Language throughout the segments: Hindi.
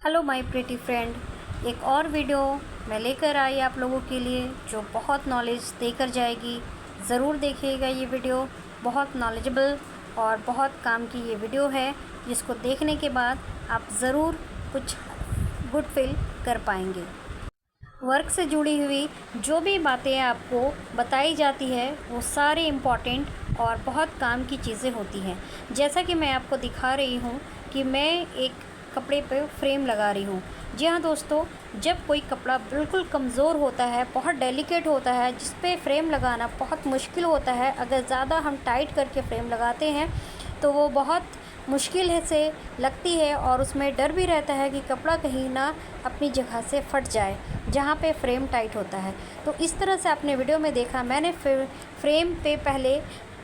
हेलो माय प्रिटी फ्रेंड, एक और वीडियो मैं लेकर आई आप लोगों के लिए जो बहुत नॉलेज देकर जाएगी। ज़रूर देखिएगा, ये वीडियो बहुत नॉलेजेबल और बहुत काम की ये वीडियो है, जिसको देखने के बाद आप ज़रूर कुछ गुड फील कर पाएंगे। वर्क से जुड़ी हुई जो भी बातें आपको बताई जाती है वो सारे इम्पॉर्टेंट और बहुत काम की चीज़ें होती हैं। जैसा कि मैं आपको दिखा रही हूँ कि मैं एक कपड़े पे फ्रेम लगा रही हूँ। जी हाँ दोस्तों, जब कोई कपड़ा बिल्कुल कमज़ोर होता है, बहुत डेलिकेट होता है, जिस पे फ्रेम लगाना बहुत मुश्किल होता है, अगर ज़्यादा हम टाइट करके फ्रेम लगाते हैं तो वो बहुत मुश्किल है से लगती है और उसमें डर भी रहता है कि कपड़ा कहीं ना अपनी जगह से फट जाए जहाँ पे फ्रेम टाइट होता है। तो इस तरह से आपने वीडियो में देखा, मैंने फ्रेम पे पहले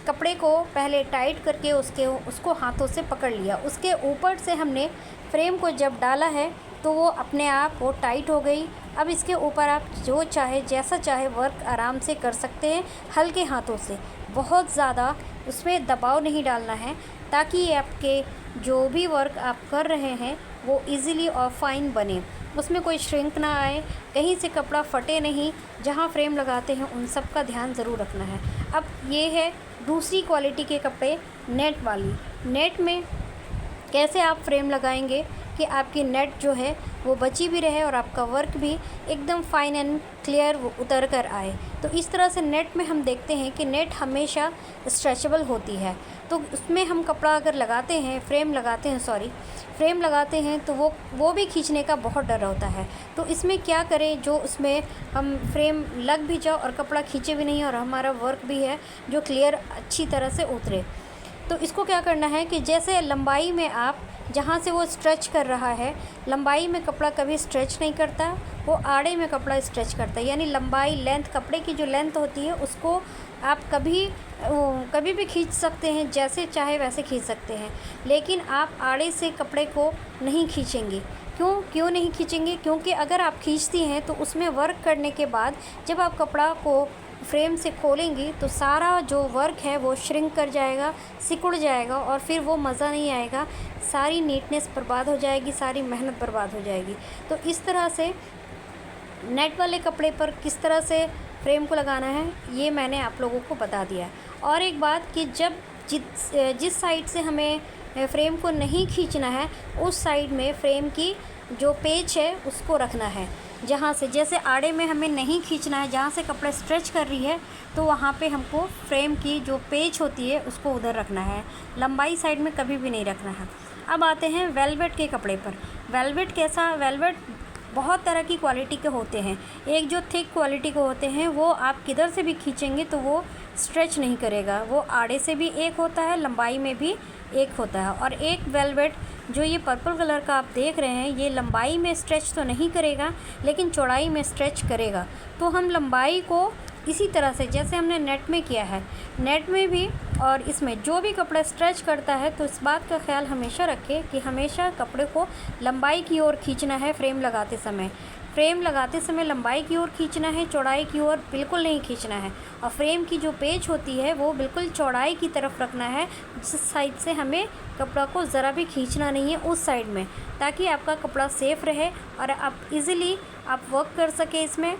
कपड़े को पहले टाइट करके उसको हाथों से पकड़ लिया। उसके ऊपर से हमने फ्रेम को जब डाला है तो वो अपने आप वो टाइट हो गई। अब इसके ऊपर आप जो चाहे जैसा चाहे वर्क आराम से कर सकते हैं, हल्के हाथों से। बहुत ज़्यादा उसमें दबाव नहीं डालना है ताकि आपके जो भी वर्क आप कर रहे हैं वो इजीली और फाइन बने, उसमें कोई श्रिंक ना आए, कहीं से कपड़ा फटे नहीं। जहाँ फ्रेम लगाते हैं उन सब का ध्यान ज़रूर रखना है। अब ये है दूसरी क्वालिटी के कपड़े, नेट वाली। नेट में कैसे आप फ्रेम लगाएंगे कि आपकी नेट जो है वो बची भी रहे और आपका वर्क भी एकदम फाइन एंड क्लियर उतर कर आए। तो इस तरह से नेट में हम देखते हैं कि नेट हमेशा स्ट्रेचेबल होती है। तो उसमें हम कपड़ा अगर लगाते हैं, फ्रेम लगाते हैं तो वो भी खींचने का बहुत डर होता है। तो इसमें क्या करें, जो उसमें हम फ्रेम लग भी जाओ और कपड़ा खींचे भी नहीं और हमारा वर्क भी है जो क्लियर अच्छी तरह से उतरे। तो इसको क्या करना है कि जैसे लंबाई में आप जहाँ से वो स्ट्रेच कर रहा है, लंबाई में कपड़ा कभी स्ट्रेच नहीं करता, वो आड़े में कपड़ा स्ट्रेच करता है। यानी लंबाई, लेंथ, कपड़े की जो लेंथ होती है उसको आप कभी भी खींच सकते हैं, जैसे चाहे वैसे खींच सकते हैं। लेकिन आप आड़े से कपड़े को नहीं खींचेंगे। क्यों नहीं खींचेंगे? क्योंकि अगर आप खींचती हैं तो उसमें वर्क करने के बाद जब आप कपड़ा को फ्रेम से खोलेंगी तो सारा जो वर्क है वो श्रिंक कर जाएगा, सिकुड़ जाएगा और फिर वो मज़ा नहीं आएगा। सारी नीटनेस बर्बाद हो जाएगी, सारी मेहनत बर्बाद हो जाएगी। तो इस तरह से नेट वाले कपड़े पर किस तरह से फ्रेम को लगाना है ये मैंने आप लोगों को बता दिया। और एक बात कि जब जिस साइड से हमें फ्रेम को नहीं खींचना है उस साइड में फ्रेम की जो पेच है उसको रखना है। जहाँ से जैसे आड़े में हमें नहीं खींचना है, जहाँ से कपड़ा स्ट्रेच कर रही है तो वहाँ पे हमको फ्रेम की जो पेच होती है उसको उधर रखना है, लंबाई साइड में कभी भी नहीं रखना है। अब आते हैं वेलवेट के कपड़े पर। वेलवेट कैसा? वेलवेट बहुत तरह की क्वालिटी के होते हैं। एक जो थिक क्वालिटी के होते हैं वो आप किधर से भी खींचेंगे तो वो स्ट्रेच नहीं करेगा। वो आड़े से भी एक होता है, लंबाई में भी एक होता है। और एक वेलवेट जो ये पर्पल कलर का आप देख रहे हैं, ये लंबाई में स्ट्रेच तो नहीं करेगा लेकिन चौड़ाई में स्ट्रेच करेगा। तो हम लंबाई को इसी तरह से जैसे हमने नेट में किया है, नेट में भी और इसमें जो भी कपड़ा स्ट्रेच करता है तो इस बात का ख्याल हमेशा रखें कि हमेशा कपड़े को लंबाई की ओर खींचना है। फ्रेम लगाते समय लंबाई की ओर खींचना है, चौड़ाई की ओर बिल्कुल नहीं खींचना है। और फ्रेम की जो पेच होती है वो बिल्कुल चौड़ाई की तरफ रखना है, जिस साइड से हमें कपड़ा को ज़रा भी खींचना नहीं है, उस साइड में, ताकि आपका कपड़ा सेफ़ रहे और आप इजीली आप वर्क कर सके इसमें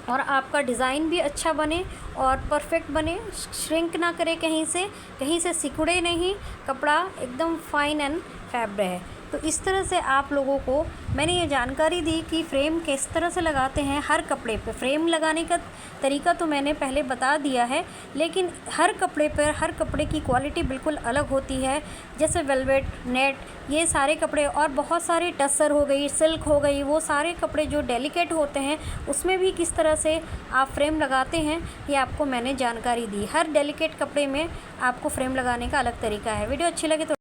और आपका डिज़ाइन भी अच्छा बने और परफेक्ट बने, श्रिंक ना करे, कहीं से सिकुड़े नहीं, कपड़ा एकदम फाइन एंड फैब रहे। तो इस तरह से आप लोगों को मैंने ये जानकारी दी कि फ्रेम किस तरह से लगाते हैं हर कपड़े पे। फ्रेम लगाने का तरीका तो मैंने पहले बता दिया है, लेकिन हर कपड़े पर हर कपड़े की क्वालिटी बिल्कुल अलग होती है। जैसे वेलवेट, नेट, ये सारे कपड़े और बहुत सारे टसर हो गई, सिल्क हो गई, वो सारे कपड़े जो डेलिकेट होते हैं उसमें भी किस तरह से आप फ्रेम लगाते हैं ये आपको मैंने जानकारी दी। हर डेलिकेट कपड़े में आपको फ्रेम लगाने का अलग तरीका है। वीडियो अच्छी लगे तो